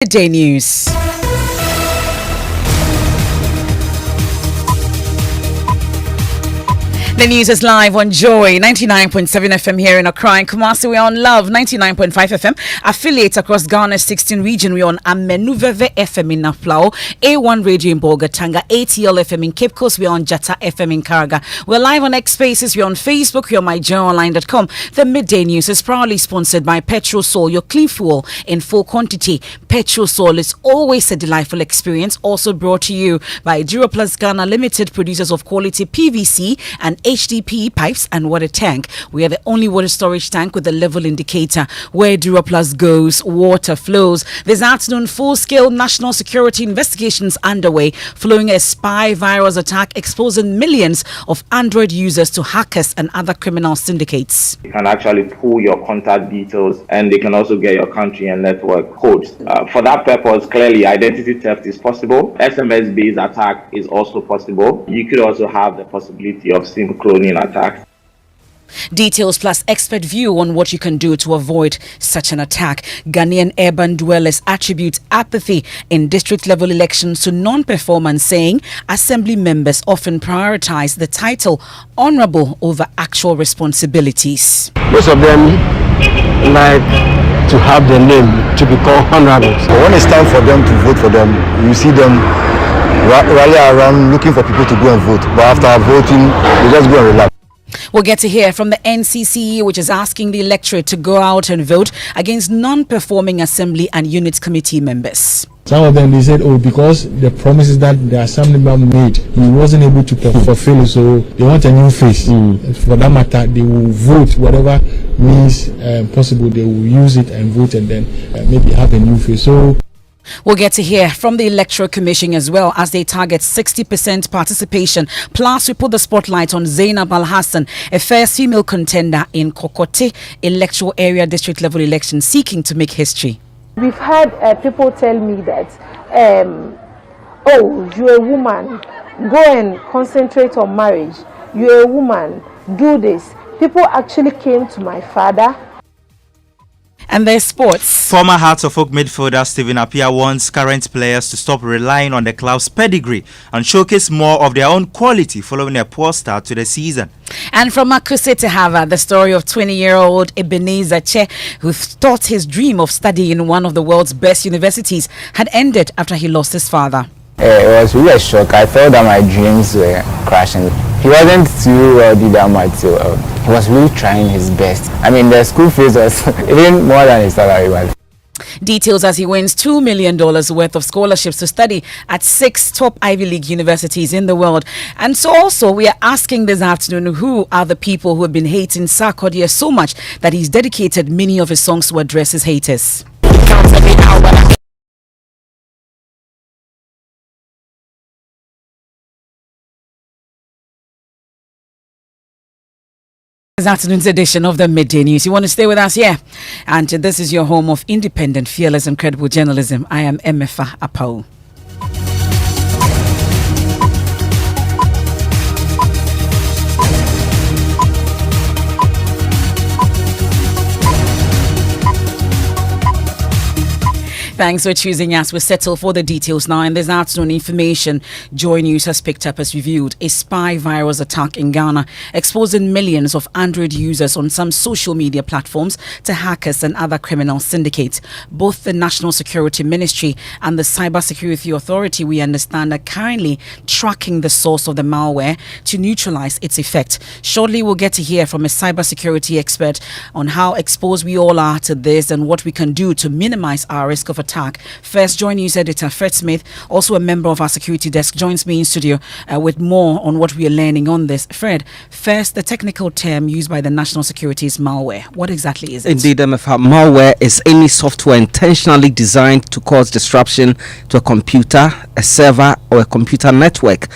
Midday News. The news is live on Joy 99.7 FM here in Accra and Kumasi. We're on Love 99.5 FM. Affiliates across Ghana's 16 region. We're on Amenuveve FM in Apawu, A1 Radio in Bolgatanga, ATL FM in Cape Coast. We're on Jata FM in Karaga. We're live on X Spaces. We're on Facebook. We're on myjoyonline.com. The Midday News is proudly sponsored by Petrol Sol, your clean fuel in full quantity. Petrol Sol is always a delightful experience. Also brought to you by Duraplus Ghana Limited, producers of quality PVC and HDPE pipes and water tank. We are the only water storage tank with a level indicator. Where Duraplus goes, water flows. This afternoon, full-scale national security investigations underway following a spy virus attack exposing millions of Android users to hackers and other criminal syndicates. You can actually pull your contact details and they can also get your country and network codes. For that purpose, clearly identity theft is possible. SMS-based attack is also possible. You could also have the possibility of SIM cloning attacks. Details plus expert view on what you can do to avoid such an attack. Ghanaian urban dwellers attribute apathy in district level elections to non-performance, saying assembly members often prioritize the title honorable over actual responsibilities. Most of them like to have their name to be called honorable. But when it's time for them to vote for them, you see them rally around looking for people to go and vote. But after voting, they just go and relax. We'll get to hear from the NCCE, which is asking the electorate to go out and vote against non-performing assembly and unit committee members. Some of them, they said, because the promises that the assemblyman made, he wasn't able to fulfill, so they want a new face. For that matter, they will vote whatever means possible. They will use it and vote and then maybe have a new face. So we'll get to hear from the Electoral Commission as well as they target 60% participation. Plus, we put the spotlight on Zainab Al-Hassan, a first female contender in Kokote electoral area district level election seeking to make history. We've had people tell me that, you're a woman, go and concentrate on marriage. You're a woman, do this. People actually came to my father. And there's sports. Former Hearts of Oak midfielder Stephen Appiah wants current players to stop relying on the club's pedigree and showcase more of their own quality following a poor start to the season. And from Akuse to Harvard, the story of 20-year-old Ebenezer Che, who thought his dream of studying in one of the world's best universities had ended after he lost his father. It was really a shock. I felt that my dreams were crashing. He wasn't too did that much, so he was really trying his best. I mean, the school fees was even more than his salary was. Details as he wins $2 million worth of scholarships to study at 6 top Ivy League universities in the world. And so also we are asking this afternoon, who are the people who have been hating Sarkodie so much that he's dedicated many of his songs to address his haters. This afternoon's edition of the Midday News. You want to stay with us? Yeah. And this is your home of independent, fearless, and credible journalism. I am Emefa Apawu. Thanks for choosing us. We'll settle for the details now. In this afternoon information, Joy News has picked up as reviewed a spy virus attack in Ghana, exposing millions of Android users on some social media platforms to hackers and other criminal syndicates. Both the National Security Ministry and the Cybersecurity Authority, we understand, are currently tracking the source of the malware to neutralize its effect. Shortly, we'll get to hear from a cybersecurity expert on how exposed we all are to this and what we can do to minimize our risk of attack. First, Joy News editor Fred Smith, also a member of our security desk, joins me in studio with more on what we are learning on this. Fred, first, the technical term used by the National Security is malware. What exactly is it? Indeed, Emefa, malware is any software intentionally designed to cause disruption to a computer, a server, or a computer network,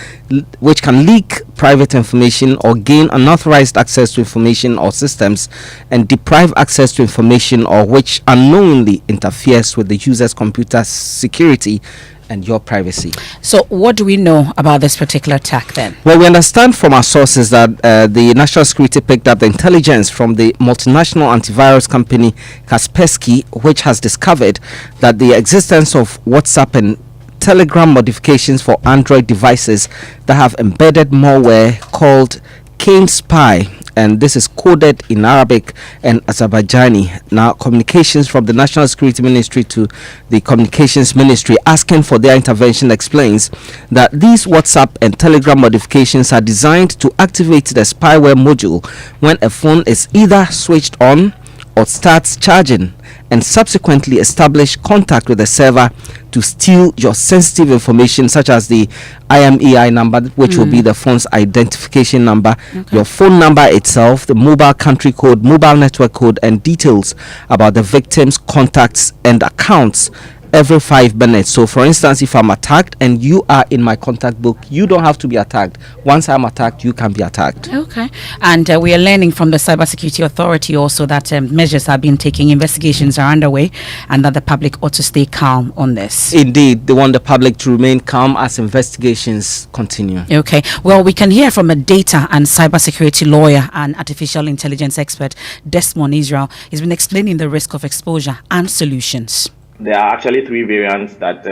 which can leak private information or gain unauthorized access to information or systems and deprive access to information or which unknowingly interferes with the user's computer security and your privacy. So what do we know about this particular attack then? Well, we understand from our sources that the national security picked up the intelligence from the multinational antivirus company Kaspersky, which has discovered that the existence of WhatsApp and Telegram modifications for Android devices that have embedded malware called Kane Spy, and this is coded in Arabic and Azerbaijani. Now, communications from the National Security Ministry to the Communications Ministry asking for their intervention explains that these WhatsApp and Telegram modifications are designed to activate the spyware module when a phone is either switched on or starts charging, and subsequently establish contact with the server to steal your sensitive information such as the IMEI number, which will be the phone's identification number, your phone number itself, the mobile country code, mobile network code, and details about the victim's contacts and accounts every 5 minutes. So for instance, if I'm attacked and you are in my contact book, you don't have to be attacked. Once I'm attacked, you can be attacked. Okay. And we are learning from the Cybersecurity Authority also that measures are being taken, investigations are underway, and that the public ought to stay calm on this. Indeed, they want the public to remain calm as investigations continue. Okay. Well, we can hear from a data and cybersecurity lawyer and artificial intelligence expert, Desmond Israel. He's been explaining the risk of exposure and solutions. There are actually 3 variants that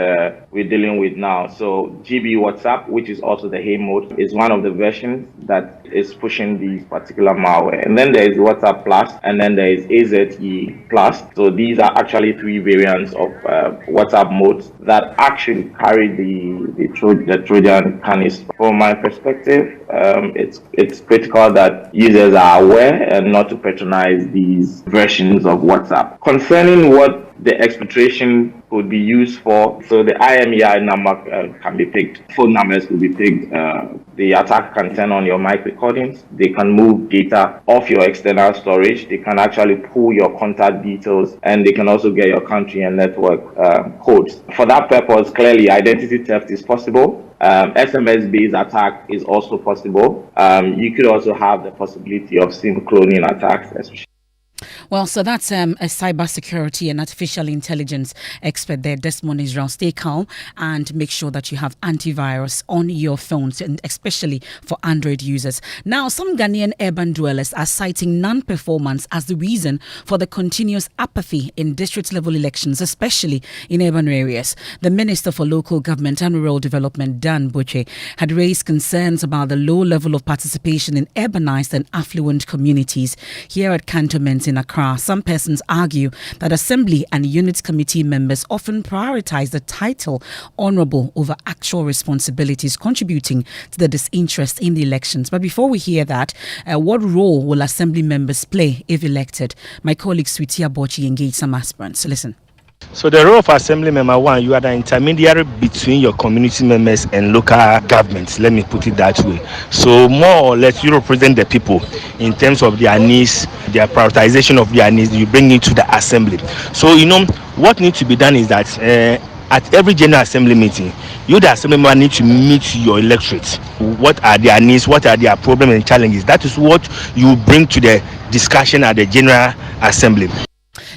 we're dealing with now. So GB WhatsApp, which is also the Hey mode, is one of the versions that is pushing these particular malware. And then there is WhatsApp Plus, and then there is AZE Plus. So these are actually 3 variants of WhatsApp modes that actually carry the Trojan canister. From my perspective, it's critical that users are aware and not to patronize these versions of WhatsApp. Concerning what the exfiltration could be used for, so the IMEI number can be picked, phone numbers could be picked, the attack can turn on your mic recordings, they can move data off your external storage, they can actually pull your contact details, and they can also get your country and network codes. For that purpose, clearly identity theft is possible. SMS-based attack is also possible. You could also have the possibility of SIM cloning attacks, especially. Well, so that's a cybersecurity and artificial intelligence expert there, Desmond Israel. Stay calm and make sure that you have antivirus on your phones, and especially for Android users. Now, some Ghanaian urban dwellers are citing non-performance as the reason for the continuous apathy in district-level elections, especially in urban areas. The Minister for Local Government and Rural Development, Dan Boche, had raised concerns about the low level of participation in urbanized and affluent communities. Here at cantonments in Accra, some persons argue that Assembly and Unit Committee members often prioritize the title honourable over actual responsibilities, contributing to the disinterest in the elections. But before we hear that, what role will Assembly members play if elected? My colleague Sweetie Abochi engaged some aspirants. Listen. So the role of Assembly Member 1, you are the intermediary between your community members and local governments, let me put it that way. So more or less you represent the people in terms of their needs, their prioritization of their needs, you bring it to the Assembly. So what needs to be done is that at every General Assembly meeting, you the Assembly member need to meet your electorate. What are their needs, what are their problems and challenges? That is what you bring to the discussion at the General Assembly.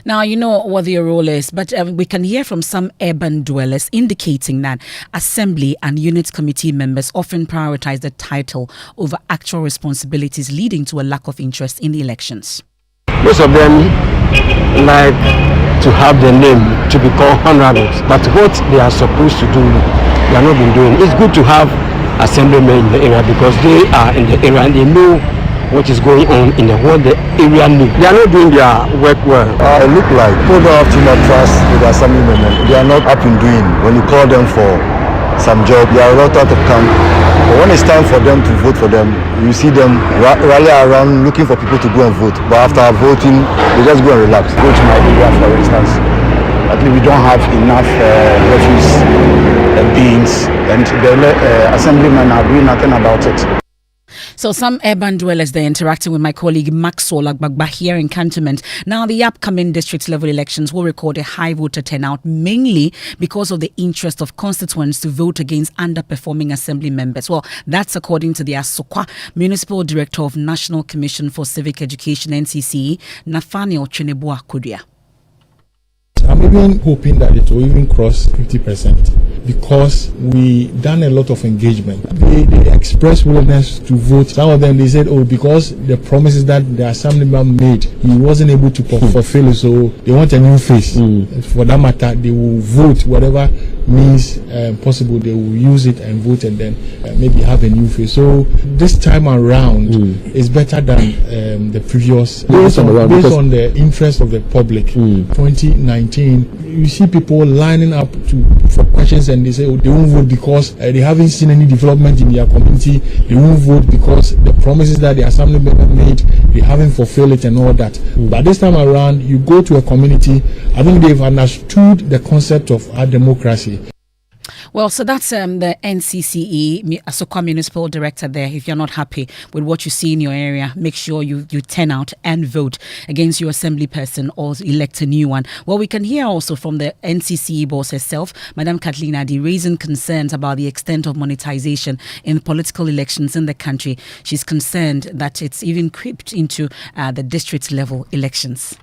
Now, you know what your role is, but we can hear from some urban dwellers indicating that Assembly and Unit Committee members often prioritize the title over actual responsibilities, leading to a lack of interest in the elections. Most of them like to have their name to be called honorables, but what they are supposed to do, they are not been doing. It's good to have assemblymen in the area because they are in the area and they know what is going on in the whole area. They are not doing their work well. It look like people don't have too much trust with the assemblymen. They are not up in doing. When you call them for some job, they are reluctant to come. But when it's time for them to vote for them, you see them rally around looking for people to go and vote. But after voting, they just go and relax. Go to my area, for instance. At least we don't have enough refuse beans, and the assemblymen are doing nothing about it. So some urban dwellers, they're interacting with my colleague Maxwell Agbagba here in Cantonment. Now, the upcoming district level elections will record a high voter turnout, mainly because of the interest of constituents to vote against underperforming assembly members. Well, that's according to the Asokwa Municipal Director of National Commission for Civic Education, NCCE, Nathaniel Chinebua Kudia. I'm even hoping that it will even cross 50% because we done a lot of engagement. They expressed willingness to vote. Some of them, they said, because the promises that the assemblyman made, he wasn't able to fulfill it, so they want a new face. For that matter, they will vote whatever means possible. They will use it and vote and then maybe have a new face. So this time around is better than the previous, based on the interest of the public. 2019, you see people lining up for questions and they say they won't vote because they haven't seen any development in their community. They won't vote because the promises that the assembly member made, they haven't fulfilled it and all that. But this time around, you go to a community, I think they've understood the concept of our democracy. Well, so that's the NCCE, Asokwa Municipal Director there. If you're not happy with what you see in your area, make sure you turn out and vote against your assembly person or elect a new one. Well, we can hear also from the NCCE boss herself, Madam Kathleen Adi, raising concerns about the extent of monetization in political elections in the country. She's concerned that it's even creeped into the district level elections.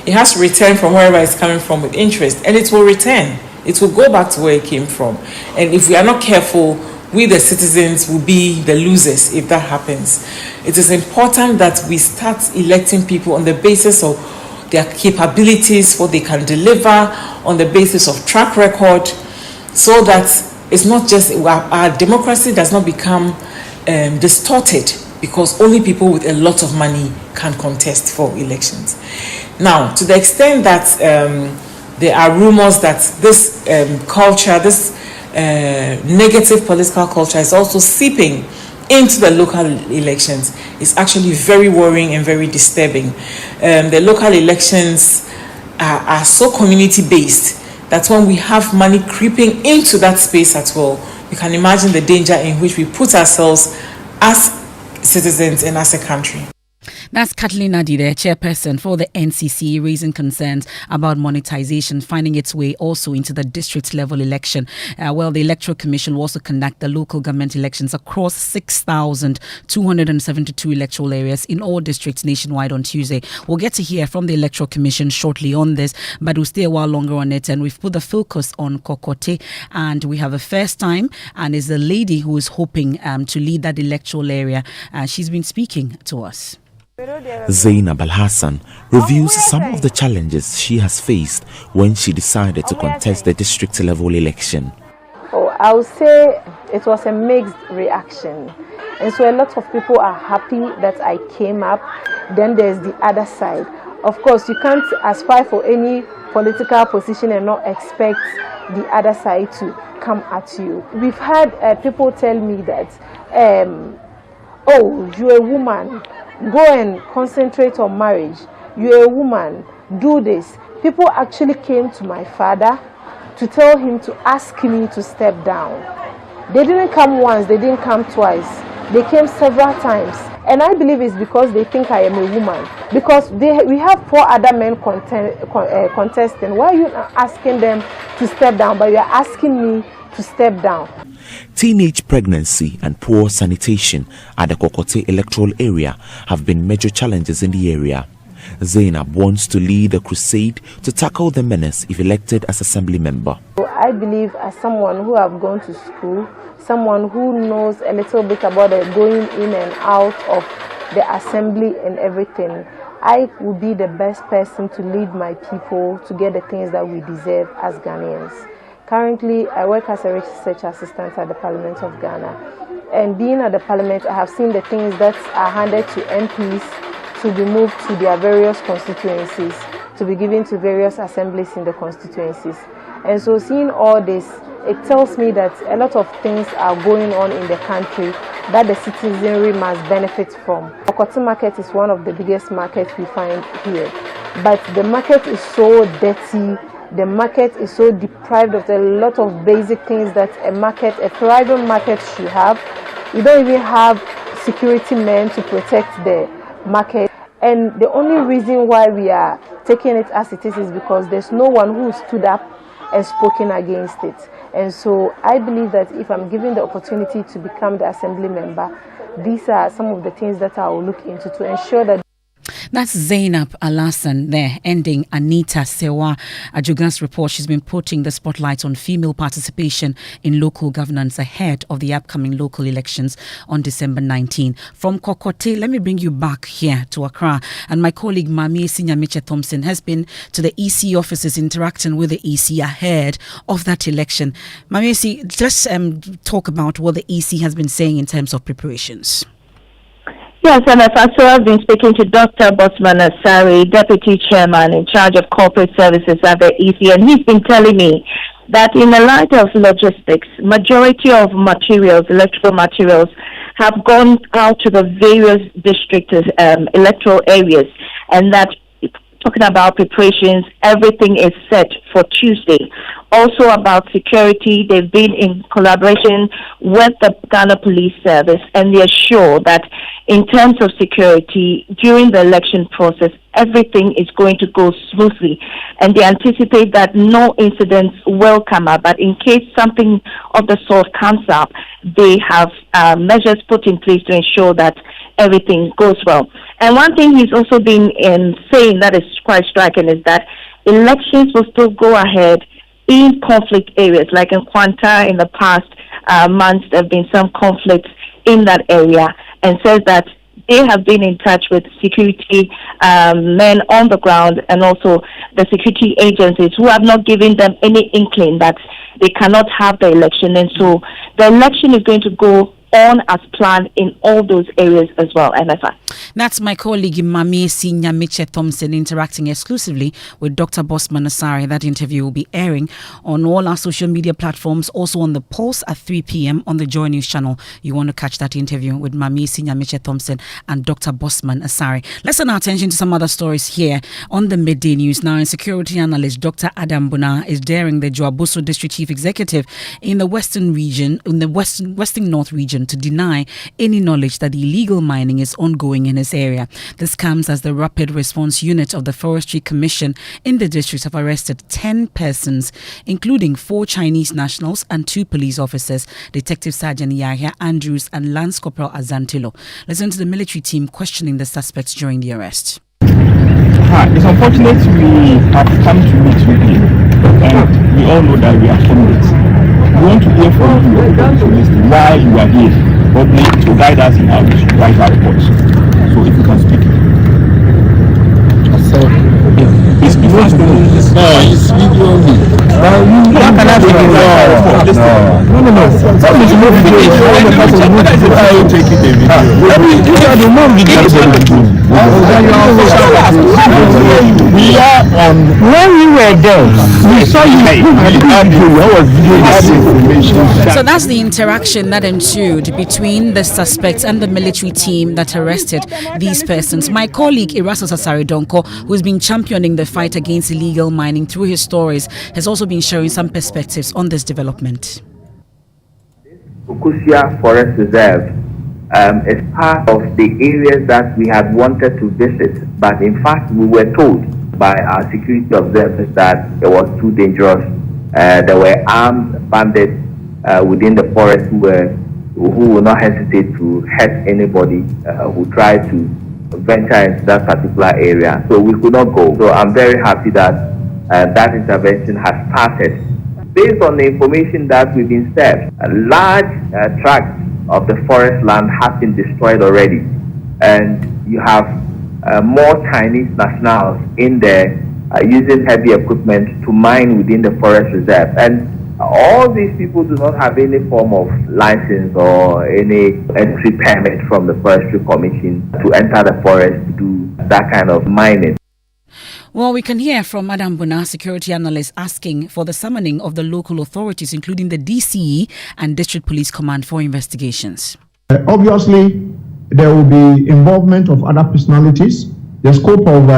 It has to return from wherever it's coming from with interest, and it will return. It will go back to where it came from. And if we are not careful, we the citizens will be the losers if that happens. It is important that we start electing people on the basis of their capabilities, what they can deliver, on the basis of track record, so that it's not just our democracy does not become distorted because only people with a lot of money can contest for elections. Now, to the extent that there are rumors that this culture, this negative political culture is also seeping into the local elections. It's actually very worrying and very disturbing. The local elections are so community-based that when we have money creeping into that space as well, we can imagine the danger in which we put ourselves as citizens and as a country. That's Kathleen Adi, the chairperson for the NCC, raising concerns about monetization finding its way also into the district level election. Well, the Electoral Commission will also conduct the local government elections across 6,272 electoral areas in all districts nationwide on Tuesday. We'll get to hear from the Electoral Commission shortly on this, but we'll stay a while longer on it. And we've put the focus on Kokote, and we have a first time, and is a lady who is hoping to lead that electoral area. She's been speaking to us. Zainab Al-Hassan reveals some of the challenges she has faced when she decided to contest the district level election. I would say it was a mixed reaction. And so a lot of people are happy that I came up. Then there's the other side. Of course, you can't aspire for any political position and not expect the other side to come at you. We've had people tell me that, you're a woman. Go and concentrate on marriage. You're a woman. Do this. People actually came to my father to tell him to ask me to step down. They didn't come once. They didn't come twice. They came several times. And I believe it's because they think I am a woman. Because we have 4 other men contesting. Why are you not asking them to step down, but you are asking me to step down? Teenage pregnancy and poor sanitation at the Kokote electoral area have been major challenges in the area. Zainab wants to lead a crusade to tackle the menace if elected as assembly member. I believe as someone who have gone to school, someone who knows a little bit about the going in and out of the assembly and everything, I will be the best person to lead my people to get the things that we deserve as Ghanaians. Currently, I work as a research assistant at the Parliament of Ghana. And being at the Parliament, I have seen the things that are handed to MPs to be moved to their various constituencies, to be given to various assemblies in the constituencies. And so seeing all this, it tells me that a lot of things are going on in the country that the citizenry must benefit from. Kokote market is one of the biggest markets we find here. But the market is so dirty. The market is so deprived of a lot of basic things that a thriving market should have. You don't even have security men to protect the market. And the only reason why we are taking it as it is because there's no one who stood up and spoken against it. And so I believe that if I'm given the opportunity to become the assembly member, these are some of the things that I will look into to ensure that. That's Zainab Alasan there, ending Anita Sewa Ajugan's report. She's been putting the spotlight on female participation in local governance ahead of the upcoming local elections on December 19. From Kokote, let me bring you back here to Accra. And my colleague Mami Sinyamiche Thompson has been to the EC offices interacting with the EC ahead of that election. Mami, let's talk about what the EC has been saying in terms of preparations. Yes, Emefa, so I've been speaking to Dr. Bosman Asari, Deputy Chairman in charge of corporate services at the EC, and he's been telling me that in the light of logistics, majority of materials, electrical materials, have gone out to the various district electoral areas, and that talking about preparations, everything is set for Tuesday. Also about security, they've been in collaboration with the Ghana Police Service, and they're sure that in terms of security during the election process, everything is going to go smoothly, and they anticipate that no incidents will come up. But in case something of the sort comes up, they have measures put in place to ensure that everything goes well. And one thing he's also been saying that is quite striking is that elections will still go ahead in conflict areas, like in Kwanta in the past months. There have been some conflicts in that area, and says that they have been in touch with security men on the ground and also the security agencies who have not given them any inkling that they cannot have the election. And so the election is going to go on as planned in all those areas as well, Emefa. That's my colleague Mami Sinyamiche Thompson interacting exclusively with Dr. Bosman Asari. That interview will be airing on all our social media platforms, also on the Pulse at 3 p.m. on the Joy News channel. You want to catch that interview with Mami Sinyamiche Thompson and Dr. Bosman Asari. Let's turn our attention to some other stories here on the Midday News. Now, security analyst Dr. Adam Buna is daring the Joaboso District Chief Executive in the Western region, in the Western North region, to deny any knowledge that illegal mining is ongoing in his area. This comes as the Rapid Response Unit of the Forestry Commission in the district have arrested 10 persons, including 4 Chinese nationals and 2 police officers, Detective Sergeant Yahya Andrews and Lance Corporal Azantilo. Listen to the military team questioning the suspects during the arrest. It's unfortunate we have come to meet with you, and we all know that we are comrades. We want to hear from you why you are here, probably to guide us in our right reports. So if you can speak. It's video only. How can I take it? No. Some is no video. We are on. When we were there, we saw you. So that's the interaction that ensued between the suspects and the military team that arrested these persons. My colleague Erasos Asari Donko, who's been championing the fight against illegal mining through his stories, has also been sharing some perspectives on this development. Okusia Forest Reserve is part of the areas that we had wanted to visit, but in fact we were told by our security observers that it was too dangerous. There were armed bandits within the forest who will not hesitate to hurt anybody who tried to venture into that particular area. So we could not go. So I'm very happy that that intervention has started. Based on the information that we've been served, large tracts of the forest land have been destroyed already, and you have more Chinese nationals in there using heavy equipment to mine within the forest reserve. And all these people do not have any form of license or any entry permit from the Forestry Commission to enter the forest to do that kind of mining. Well, we can hear from Madam Buna, security analyst, asking for the summoning of the local authorities, including the DCE and District Police Command, for investigations. Obviously, there will be involvement of other personalities. The scope of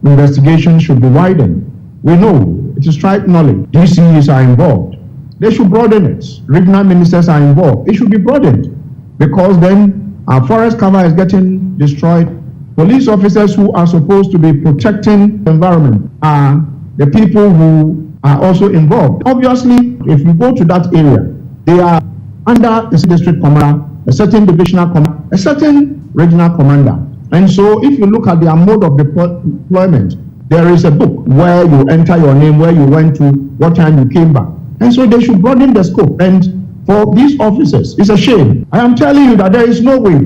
investigation should be widened. We know it is strike knowledge. DCEs are involved. They should broaden it. Regional ministers are involved. It should be broadened, because then Our forest cover is getting destroyed. Police officers who are supposed to be protecting the environment are the people who are also involved. Obviously, if you go to that area, they are under a district commander, a certain divisional commander, a certain regional commander. And so if you look at their mode of deployment, there is a book where you enter your name, where you went to, what time you came back. And so they should broaden the scope. And for these officers, it's a shame. I am telling you that there is no way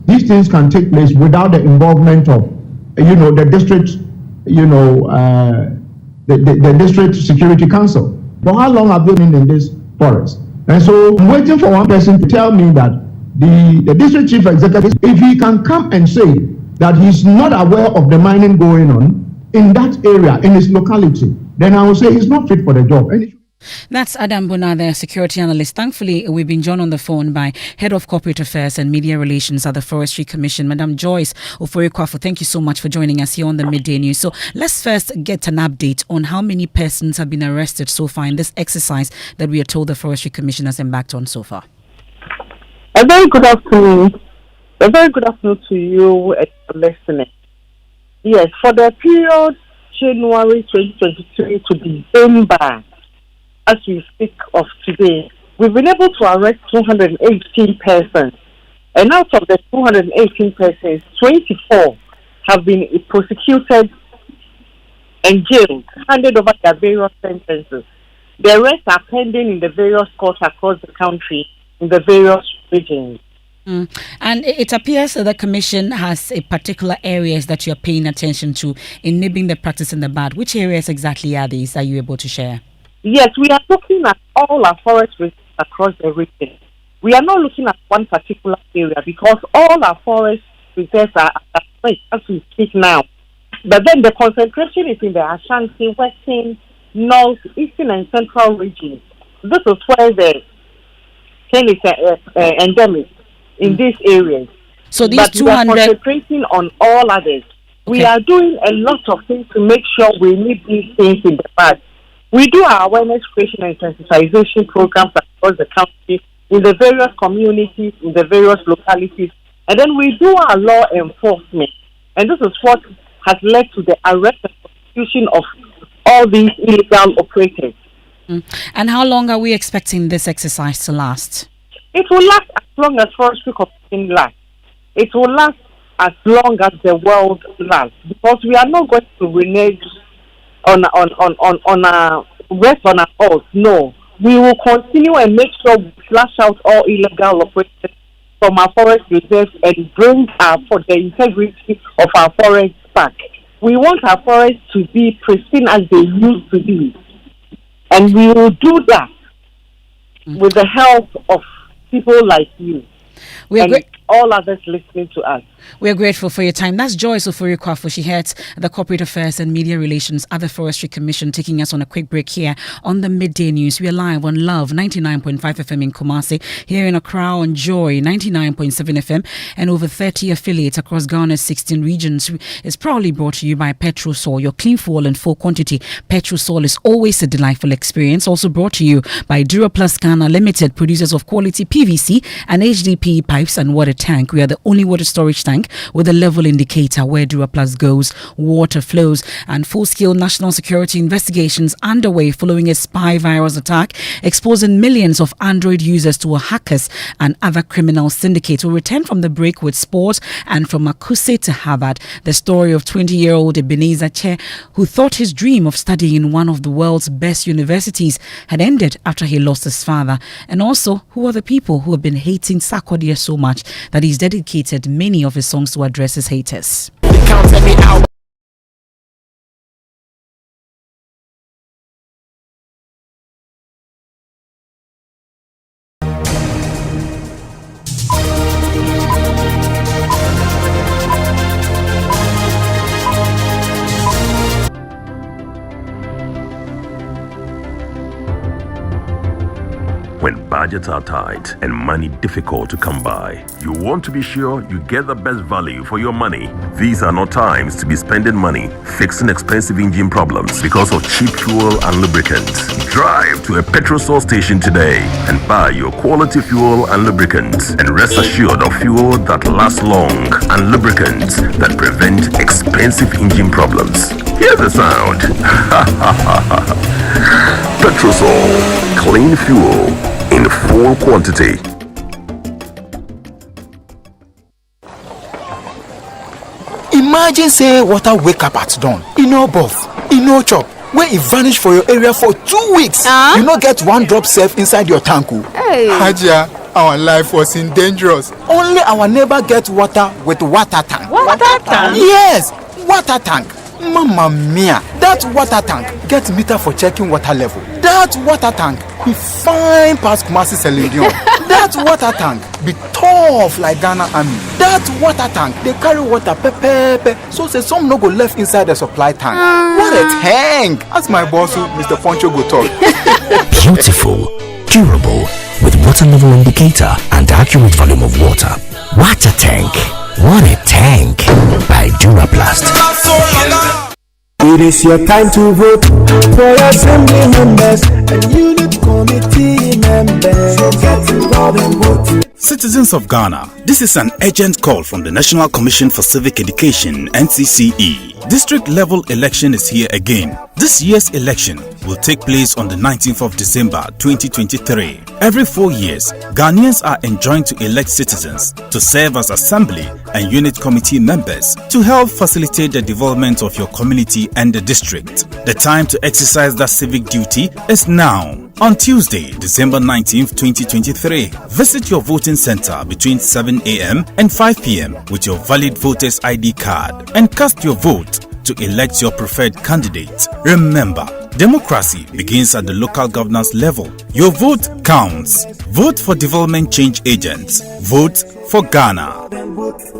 these things can take place without the involvement of, the district, the district security council. For how long have they been in this forest? And so I'm waiting for one person to tell me that the district chief executive, if he can come and say that he's not aware of the mining going on in that area, in his locality, then I will say he's not fit for the job. That's Adam Bona, the security analyst. Thankfully, we've been joined on the phone by Head of Corporate Affairs and Media Relations at the Forestry Commission, Madam Joyce Oforikwafu. Thank you so much for joining us here on the Midday News. So let's first get an update on how many persons have been arrested so far in this exercise that we are told the Forestry Commission has embarked on so far. A very good afternoon. A very good afternoon to you and listening. Yes, for the period January 2023 to December, as we speak of today, we've been able to arrest 218 persons. And out of the 218 persons, 24 have been prosecuted and jailed, handed over their various sentences. The rest are pending in the various courts across the country, in the various regions. And it appears that the Commission has a particular areas that you're paying attention to in nibbling the practice in the bud. Which areas exactly are these? Are you able to share? Yes, we are looking at all our forest reserves across the region. We are not looking at one particular area because all our forest reserves are at stake as we speak now. But then the concentration is in the Ashanti, Western, North, Eastern and Central regions. This is where the thing is endemic in these areas. So these but 200... we are concentrating on all others. We are doing a lot of things to make sure we nip these things in the bud. We do our awareness creation and sensitization programs across the country, in the various communities, in the various localities, and then we do our law enforcement. And this is what has led to the arrest and prosecution of all these illegal operators. And how long are we expecting this exercise to last? It will last as long as forestry commission lasts. It will last as long as the world lasts, because we are not going to renege on rest on our oath. No, we will continue and make sure we flush out all illegal operations from our forest reserves and bring for the integrity of our forests back. We want our forests to be pristine as they used to be, and we will do that with the help of people like you. We are all others listening to us. We are grateful for your time. That's Joyce Oforikwafu. She heads the Corporate Affairs and Media Relations at the Forestry Commission, taking us on a quick break here on the Midday News. We are live on Love 99.5 FM in Kumasi, here in Accra on Joy 99.7 FM, and over 30 affiliates across Ghana's 16 regions. It's proudly brought to you by Petrosol, your clean fuel and full quantity. Petrosol is always a delightful experience. Also brought to you by Duraplus Ghana Limited, producers of quality PVC and HDPE pipes and water tank. We are the only water storage tank with a level indicator where Duraplus goes, water flows, and full-scale national security investigations underway following a spy virus attack exposing millions of Android users to hackers and other criminal syndicates. We'll return from the break with sports, and from Akuse to Harvard, the story of 20-year-old Ebenezer Che, who thought his dream of studying in one of the world's best universities had ended after he lost his father, and also who are the people who have been hating Sarkodie so much that he's dedicated many of his songs to address his haters. When budgets are tight and money difficult to come by, you want to be sure you get the best value for your money. These are not times to be spending money fixing expensive engine problems because of cheap fuel and lubricants. Drive to a Petrosol station today and buy your quality fuel and lubricants, and rest assured of fuel that lasts long and lubricants that prevent expensive engine problems. Hear the sound. Petrosol, clean fuel in full quantity. Imagine say water wake up at dawn, bath, chop, where it vanish for your area for 2 weeks. You not get one drop safe inside your tank. Hey. Haja, our life was in dangerous. Only our neighbor get water with water tank. Water tank? Yes, water tank. Mamma mia, that water tank get meter for checking water level. That water tank be fine past Kumasi Selenium. That water tank be tough like Ghana Army. That water tank they carry water pepe, so say some no go left inside the supply tank. What a tank! As my boss, Mr. Poncho, go talk. Beautiful, durable, with water level indicator and accurate volume of water. Water tank. What a tank! By Duraplast. It is your time to vote for assembly members and unit committee members. So get involved and vote. Citizens of Ghana, this is an urgent call from the National Commission for Civic Education, NCCE. District level election is here again. This year's election will take place on the 19th of December 2023. Every 4 years, Ghanaians are enjoined to elect citizens to serve as assembly and unit committee members to help facilitate the development of your community and the district. The time to exercise that civic duty is now. On Tuesday, December 19th, 2023, visit your voting center between 7 a.m. and 5 p.m. with your valid voter's ID card and cast your vote to elect your preferred candidate. Remember, democracy begins at the local governance level. Your vote counts. Vote for development change agents. Vote for Ghana.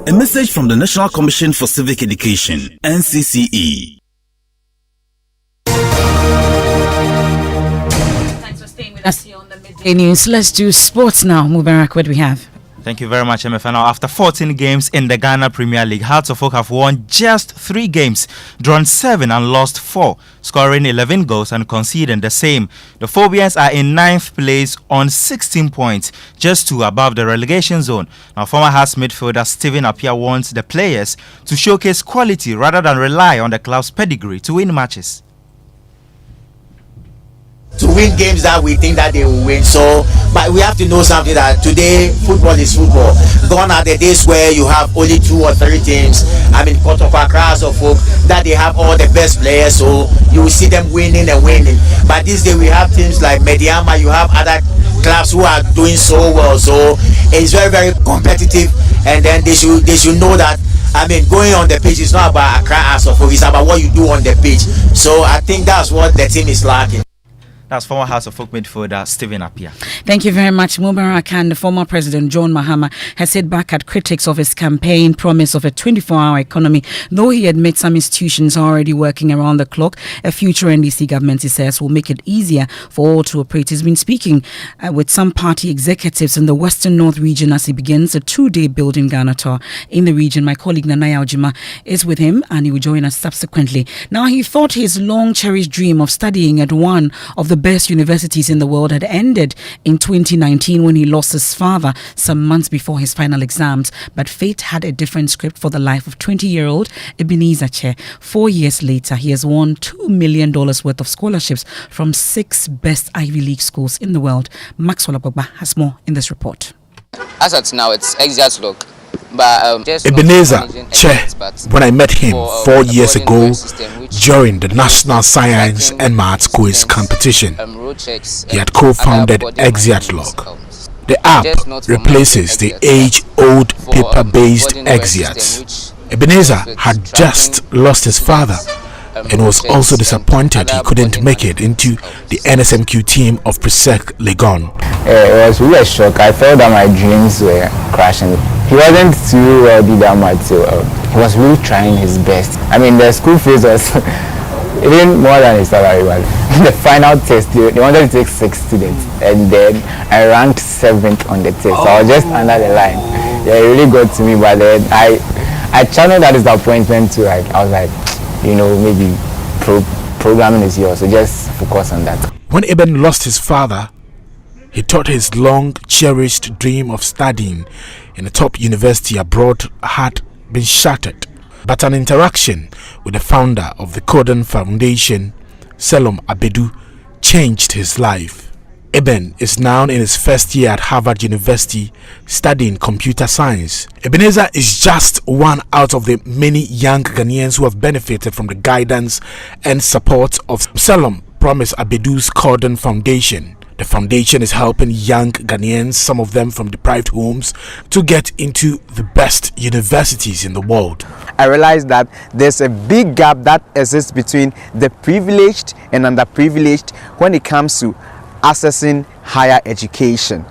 A message from the National Commission for Civic Education, NCCE. That's here on the Midday News. Let's do sports now. Mubarak, what do we have? Thank you very much, Emefa. Now, after 14 games in the Ghana Premier League, Hearts of Oak have won just 3 games, drawn 7 and lost 4, scoring 11 goals and conceding the same. The Phobians are in 9th place on 16 points, just 2 above the relegation zone. Now, former Hearts midfielder Stephen Appiah wants the players to showcase quality rather than rely on the club's pedigree to win matches. To win games that we think that they will win. So, but we have to know something, that today football is football. Gone are the days where you have only 2 or 3 teams. I mean, Port of Accra or folk that they have all the best players, so you will see them winning and winning. But this day we have teams like Mediama, you have other clubs who are doing so well. So it's very, very competitive, and then they should know that. I mean, going on the pitch is not about Accra as of it's about what you do on the pitch. So I think that's what the team is lacking. That's former House of Folk midfielder Stephen Appiah. Thank you very much, Mubarak. And the former president John Mahama has hit back at critics of his campaign promise of a 24-hour economy. Though he admits some institutions are already working around the clock, a future NDC government, he says, will make it easier for all to operate. He's been speaking with some party executives in the Western North region as he begins a 2-day building Ghana tour in the region. My colleague Nanaya Ojima is with him and he will join us subsequently. Now, he thought his long-cherished dream of studying at one of the best universities in the world had ended in 2019 when he lost his father some months before his final exams. But fate had a different script for the life of 20-year-old Ebenezer Che. 4 years later, he has won $2 million worth of scholarships from 6 best Ivy League schools in the world. Maxwell Ababa has more in this report. As at now, it's exact luck. But Ebenezer Che, when I met him 4 years ago during the National Science and Maths Quiz competition, he had co-founded Exiatlog. The app replaces the age-old paper-based Exiats. Ebenezer had just lost his father and was also disappointed he couldn't make it into the NSMQ team of Presec Legon. It was really a shock. I felt that my dreams were crashing. He wasn't too wealthy that much, so he was really trying his best. I mean, the school fees was even more than his salary. The final test, they wanted to take 6 students, and then I ranked 7th on the test. So I was just under the line. Yeah, it really got to me, but then I channeled that disappointment to I was like, maybe programming is yours, so just focus on that. When Eben lost his father, he thought his long-cherished dream of studying in a top university abroad had been shattered. But an interaction with the founder of the Corden Foundation, Selom Abedu, changed his life. Eben is now in his first year at Harvard University studying computer science. Ebenezer is just one out of the many young Ghanaians who have benefited from the guidance and support of Selom Promise Abedu's Corden Foundation. The foundation is helping young Ghanaians, some of them from deprived homes, to get into the best universities in the world. I realized that there's a big gap that exists between the privileged and underprivileged when it comes to accessing higher education.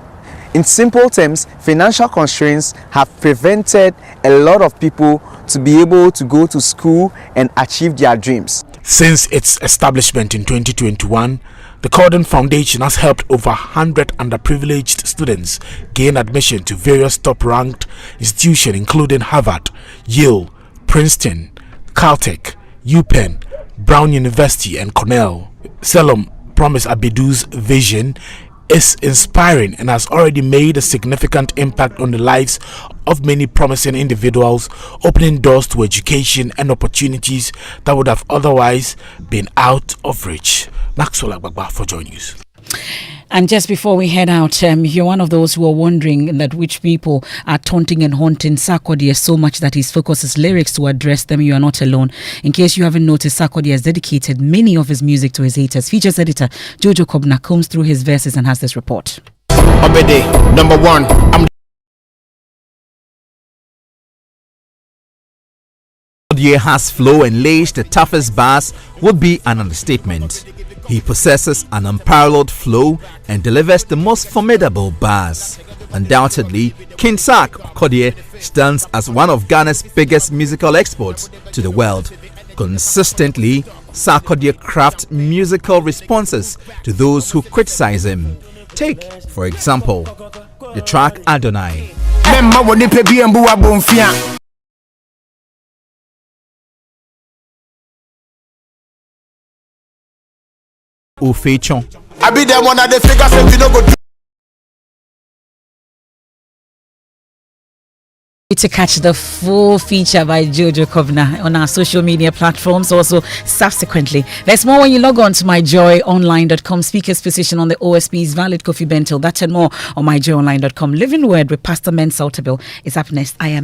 In simple terms, financial constraints have prevented a lot of people to be able to go to school and achieve their dreams. Since its establishment in 2021, the Corden Foundation has helped over 100 underprivileged students gain admission to various top-ranked institutions including Harvard, Yale, Princeton, Caltech, UPenn, Brown University and Cornell. Selom Promise Abedu's vision is inspiring and has already made a significant impact on the lives of many promising individuals, opening doors to education and opportunities that would have otherwise been out of reach. Maxwell Agbagba for Joy News. And just before we head out, you're one of those who are wondering that which people are taunting and haunting Sarkodie so much that he's focused his lyrics to address them. You are not alone. In case you haven't noticed, Sarkodie has dedicated many of his music to his haters. Features editor Jojo Kobna combs through his verses and has this report. Midday, number one. Sarkodie has flow and laced the toughest bars would be an understatement. He possesses an unparalleled flow and delivers the most formidable bars. Undoubtedly, King Sarkodie stands as one of Ghana's biggest musical exports to the world. Consistently, Sarkodie crafts musical responses to those who criticize him. Take, for example, the track Adonai. Ofechon. I be them one of the figures if you no go. To catch the full feature by Jojo Kovna on our social media platforms, also subsequently. There's more when you log on to myjoyonline.com. Speaker's position on the OSP's valid coffee bento. That and more on myjoyonline.com. Living Word with Pastor Men Salterbill is up next. I am